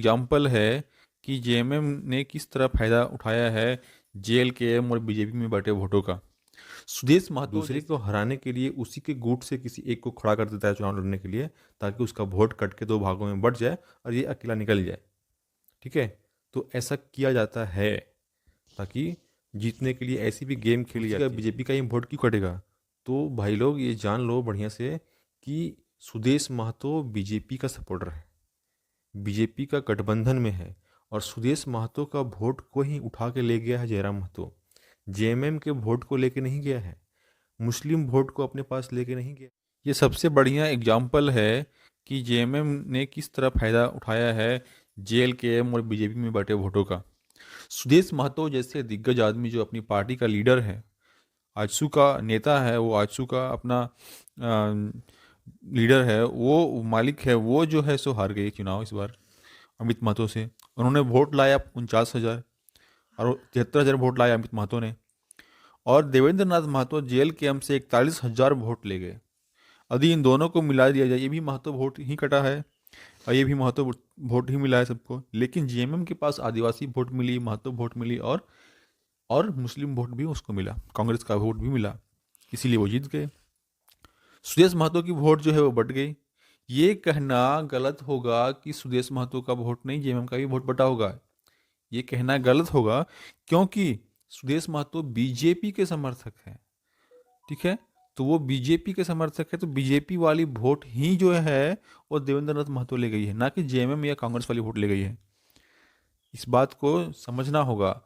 Example है कि JMM ने किस तरह फ़ायदा उठाया है जेएलकेएम और बीजेपी में बटे वोटों का। सुदेश महतो दूसरे को हराने के लिए उसी के गुट से किसी एक को खड़ा कर देता है चुनाव लड़ने के लिए, ताकि उसका वोट कट के दो भागों में बट जाए और ये अकेला निकल जाए। ठीक है, तो ऐसा किया जाता है ताकि जीतने के लिए ऐसी भी गेम खेली जाती है। बीजेपी का ही वोट क्यों कटेगा? तो भाई लोग ये जान लो बढ़िया से कि सुदेश महतो बीजेपी का सपोर्टर है, बीजेपी का गठबंधन में है, और सुदेश महतो का वोट को ही उठा के ले गया है जयराम महतो। जेएमएम के वोट को लेके नहीं गया है, मुस्लिम वोट को अपने पास लेके नहीं गया। ये सबसे बढ़िया एग्जाम्पल है कि जेएमएम ने किस तरह फ़ायदा उठाया है जेएलकेएम और बीजेपी में बटे वोटों का। सुदेश महतो जैसे दिग्गज आदमी जो अपनी पार्टी का लीडर है, आजसू का नेता है, वो आजसू का अपना लीडर है, वो मालिक है, वो जो है सो हार गई चुनाव इस बार अमित महतो से। उन्होंने वोट लाया 49,000 और 73,000 वोट लाया अमित महतो ने, और देवेंद्र नाथ महतो जेएलकेएम से 41,000 वोट ले गए। यदि इन दोनों को मिला दिया जाए, ये भी महतो वोट ही कटा है और ये भी महतो वोट ही मिला है सबको, लेकिन जेएमएम के पास आदिवासी वोट मिली, महतो वोट मिली और मुस्लिम वोट भी उसको मिला, कांग्रेस का वोट भी मिला, इसीलिए वो जीत गए। सुदेश महतो की वोट जो है वो बट गई। ये कहना गलत होगा कि सुदेश महतो का वोट नहीं, जेएमएम का भी वोट बटा होगा, ये कहना गलत होगा, क्योंकि सुदेश महतो बीजेपी के समर्थक हैं। ठीक है, तो वो बीजेपी के समर्थक है, तो बीजेपी वाली वोट ही जो है वो देवेंद्र नाथ महतो ले गई है, ना कि जेएमएम या कांग्रेस वाली वोट ले गई है। इस बात को समझना होगा।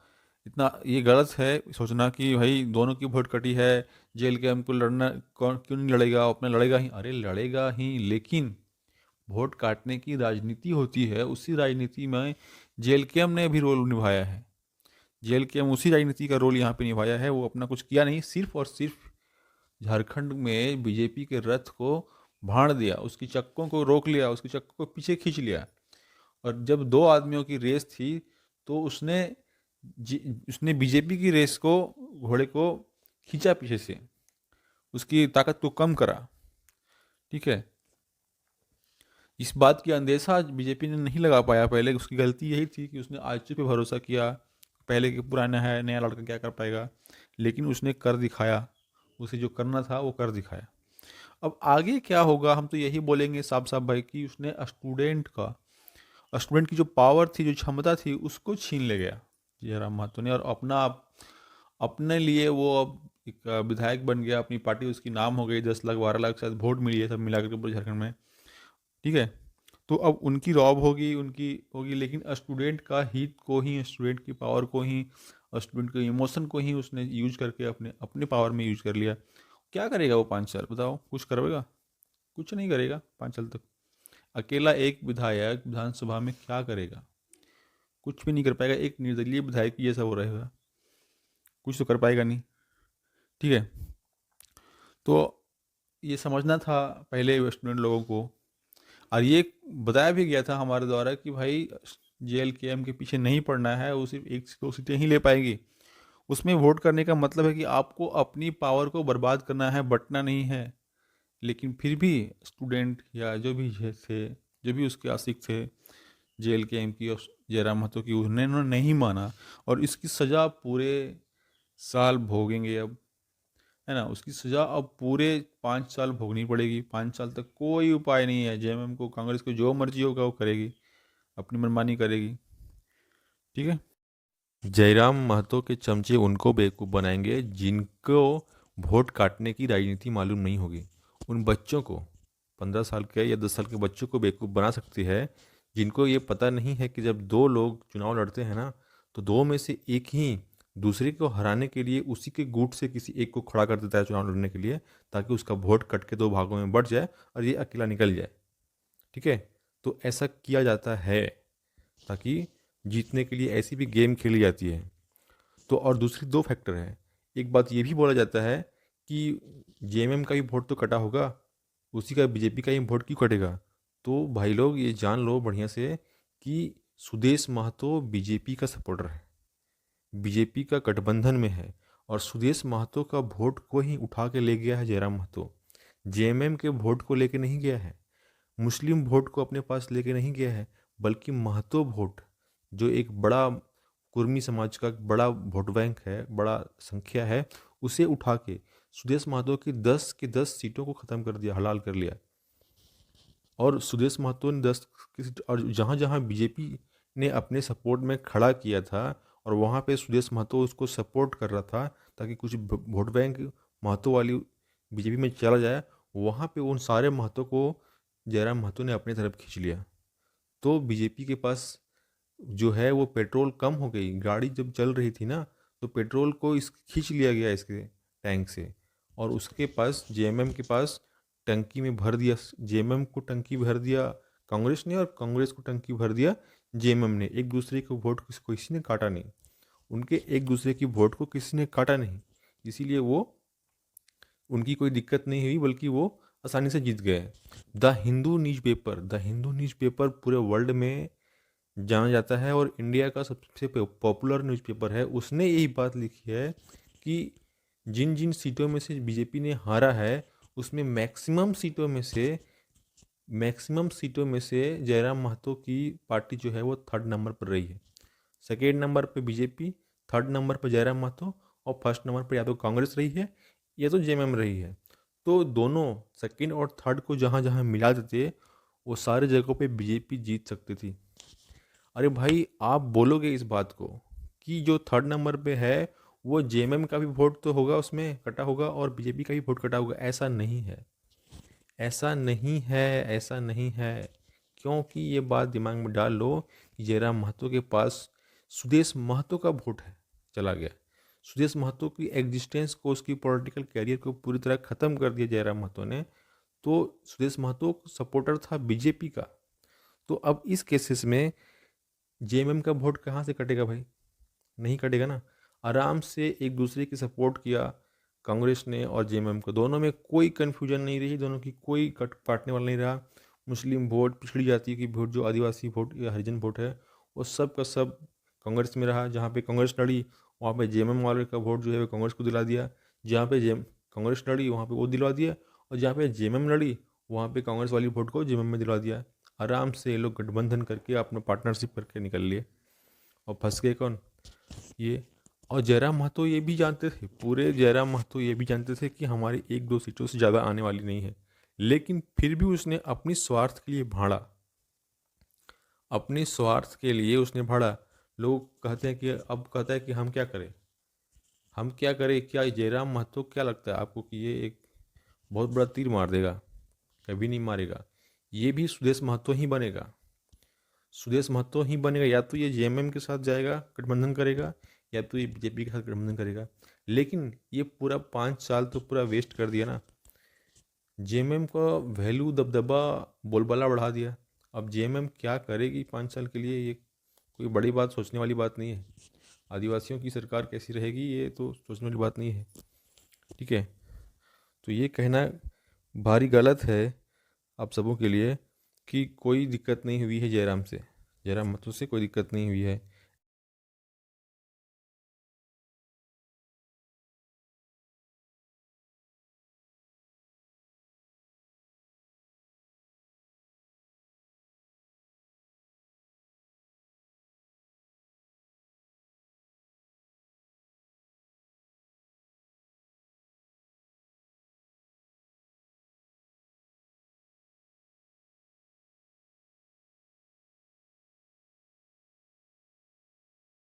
इतना ये गलत है सोचना कि भाई दोनों की वोट कटी है, जेल के हमको लड़ना, कौन क्यों नहीं लड़ेगा, अपना लड़ेगा ही। अरे लड़ेगा ही, लेकिन वोट काटने की राजनीति होती है, उसी राजनीति में जेएलकेएम ने भी रोल निभाया है। जेएलकेएम उसी राजनीति का रोल यहाँ पे निभाया है। वो अपना कुछ किया नहीं, सिर्फ और सिर्फ झारखंड में बीजेपी के रथ को भाड़ दिया, उसकी चक्कों को रोक लिया, उसकी चक्कों को पीछे खींच लिया। और जब दो आदमियों की रेस थी तो उसने बीजेपी की रेस को, घोड़े को खींचा पीछे से, उसकी ताकत को कम करा। ठीक है, इस बात की अंदेशा बीजेपी ने नहीं लगा पाया पहले। उसकी गलती यही थी कि उसने आजसू पे भरोसा किया, पहले के पुराना है, नया लड़का क्या कर पाएगा, लेकिन उसने कर दिखाया, उसे जो करना था वो कर दिखाया। अब आगे क्या होगा हम तो यही बोलेंगे साफ साफ भाई कि उसने स्टूडेंट की जो पावर थी, जो क्षमता थी, उसको छीन ले गया जयराम महतो ने, और अपने लिए वो अब एक विधायक बन गया, अपनी पार्टी उसकी नाम हो गई, 10 लाख 12 लाख शायद वोट मिली है सब मिला करके पूरे झारखंड में। ठीक है, तो अब उनकी रॉब होगी, उनकी होगी, लेकिन स्टूडेंट का हित को ही, स्टूडेंट की पावर को ही, स्टूडेंट के इमोशन को ही उसने यूज करके अपने अपने पावर में यूज कर लिया। क्या करेगा वो 5 साल? बताओ, कुछ करेगा? कुछ नहीं करेगा 5 साल तक। अकेला एक विधायक विधानसभा में क्या करेगा? कुछ भी नहीं कर पाएगा। एक निर्दलीय विधायक की जैसा वो रहेगा, कुछ तो कर पाएगा नहीं। ठीक है, तो ये समझना था पहले स्टूडेंट लोगों को, और ये बताया भी गया था हमारे द्वारा कि भाई जेएलकेएम के पीछे नहीं पड़ना है, वो सिर्फ 1 से 2 सीटें ही ले पाएगी। उसमें वोट करने का मतलब है कि आपको अपनी पावर को बर्बाद करना है, बंटना नहीं है। लेकिन फिर भी स्टूडेंट या जो भी थे, जो भी उसके आशिक थे जेएलकेएम की और जयराम महतो की, उन्होंने नहीं माना, और इसकी सज़ा पूरे साल भोगेंगे अब, है ना। उसकी सज़ा अब पूरे 5 साल भोगनी पड़ेगी। 5 साल तक कोई उपाय नहीं है। जेएमएम को, कांग्रेस को जो मर्जी होगा वो करेगी, अपनी मनमानी करेगी। ठीक है, जयराम महतो के चमचे उनको बेवकूफ़ बनाएंगे जिनको वोट काटने की राजनीति मालूम नहीं होगी। उन बच्चों को, 15 साल के या 10 साल के बच्चों को बेवकूफ़ बना सकती है, जिनको ये पता नहीं है कि जब दो लोग चुनाव लड़ते हैं ना, तो दो में से एक ही दूसरे को हराने के लिए उसी के गुट से किसी एक को खड़ा कर देता है चुनाव लड़ने के लिए, ताकि उसका वोट कट के दो भागों में बट जाए और ये अकेला निकल जाए। ठीक है, तो ऐसा किया जाता है ताकि जीतने के लिए ऐसी भी गेम खेली जाती है। तो और दूसरी 2 फैक्टर हैं। एक बात ये भी बोला जाता है कि जेएमएम का भी वोट तो कटा होगा, उसी का बीजेपी का ही वोट क्यों कटेगा? तो भाई लोग ये जान लो बढ़िया से कि सुदेश महतो बीजेपी का सपोर्टर है, बीजेपी का गठबंधन में है, और सुदेश महतो का वोट को ही उठा के ले गया है जयराम महतो। जेएमएम के वोट को लेके नहीं गया है, मुस्लिम वोट को अपने पास लेके नहीं गया है, बल्कि महतो वोट, जो एक बड़ा कुर्मी समाज का बड़ा वोट बैंक है, बड़ा संख्या है, उसे उठा के सुदेश महतो की 10 की 10 सीटों को ख़त्म कर दिया, हलाल कर लिया। और सुदेश महतो ने 10 की सीट, और जहाँ जहाँ बीजेपी ने अपने सपोर्ट में खड़ा किया था और वहाँ पे सुदेश महतो उसको सपोर्ट कर रहा था ताकि कुछ वोट बैंक महतो वाली बीजेपी में चला जाए, वहाँ पे उन सारे महतो को जयराम महतो ने अपनी तरफ खींच लिया। तो बीजेपी के पास जो है वो पेट्रोल कम हो गई, गाड़ी जब चल रही थी ना, तो पेट्रोल को इस खींच लिया गया इसके टैंक से, और उसके पास जेएमएम के पास टंकी में भर दिया, जेएमएम को टंकी भर दिया कांग्रेस ने, और कांग्रेस को टंकी भर दिया जेएमएम ने। एक दूसरे को वोट किसी ने काटा नहीं, उनके एक दूसरे की वोट को किसी ने काटा नहीं, इसीलिए वो उनकी कोई दिक्कत नहीं हुई, बल्कि वो आसानी से जीत गए। द हिंदू न्यूज़पेपर पूरे वर्ल्ड में जाना जाता है और इंडिया का सबसे पॉपुलर न्यूज़पेपर है। उसने यही बात लिखी है कि जिन जिन सीटों में से बीजेपी ने हारा है, उसमें मैक्सिमम सीटों में से जयराम महतो की पार्टी जो है वो 3rd नंबर पर रही है। 2nd नंबर पर बीजेपी, 3rd नंबर पर जयराम महतो, और 1st नंबर पर या तो कांग्रेस रही है या तो जेएमएम रही है। तो दोनों 2nd और 3rd को जहाँ जहाँ मिला देते, वो सारे जगहों पे बीजेपी जीत सकती थी। अरे भाई, आप बोलोगे इस बात को कि जो 3rd नंबर पे है वो जेएमएम का भी वोट तो होगा, उसमें कटा होगा, और बीजेपी का भी वोट कटा होगा। ऐसा नहीं है, ऐसा नहीं है, ऐसा नहीं है। क्योंकि ये बात दिमाग में डाल लो कि जयराम महतो के पास सुदेश महतो का वोट है, चला गया। सुदेश महतो की एग्जिस्टेंस को, उसकी पॉलिटिकल कैरियर को पूरी तरह ख़त्म कर दिया जयराम महतो ने। तो सुदेश महतो सपोर्टर था बीजेपी का। तो अब इस केसेस में जेएमएम का वोट कहाँ से कटेगा भाई? नहीं कटेगा ना। आराम से एक दूसरे की सपोर्ट किया कांग्रेस ने और जेएमएम को, दोनों में कोई कन्फ्यूजन नहीं रही, दोनों की कोई कट काटने वाला नहीं रहा। मुस्लिम वोट, पिछड़ी जाति की वोट, जो आदिवासी वोट या हरिजन वोट है, वो सब का सब कांग्रेस में रहा। जहाँ पे कांग्रेस लड़ी वहाँ पे जेएमएम वाले का वोट जो है वो कांग्रेस को दिला दिया, जहाँ पे जे कांग्रेस लड़ी वहाँ पे वो दिलवा दिया, और जहाँ पे जेएमएम लड़ी वहाँ पे कांग्रेस वाली वोट को जेएमएम में दिलवा दिया। आराम से ये लोग गठबंधन करके अपना पार्टनरशिप करके निकल लिए, और फंस गए कौन? ये। और जयराम महतो ये भी जानते थे, पूरे जयराम महतो ये भी जानते थे कि हमारी 1-2 सीटों से ज़्यादा आने वाली नहीं है, लेकिन फिर भी उसने अपनी स्वार्थ के लिए भाड़ा, अपने स्वार्थ के लिए उसने भाड़ा। लोग कहते हैं कि, अब कहता है कि हम क्या करें, हम क्या करें, क्या जयराम महतो क्या लगता है आपको कि ये एक बहुत बड़ा तीर मार देगा? कभी नहीं मारेगा। ये भी सुदेश महतो ही बनेगा, सुदेश महतो ही बनेगा। या तो ये जेएमएम के साथ जाएगा, गठबंधन करेगा, या तो ये बीजेपी के साथ गठबंधन करेगा। लेकिन ये पूरा 5 साल तो पूरा वेस्ट कर दिया ना। जेएमएम का वैल्यू, दबदबा, बोलबाला बढ़ा दिया। अब जेएमएम क्या करेगी 5 साल के लिए, ये कोई बड़ी बात, सोचने वाली बात नहीं है। आदिवासियों की सरकार कैसी रहेगी, ये तो सोचने वाली बात नहीं है। ठीक है, तो ये कहना भारी गलत है आप सबों के लिए कि कोई दिक्कत नहीं हुई है जयराम से, जयराम महतो से कोई दिक्कत नहीं हुई है।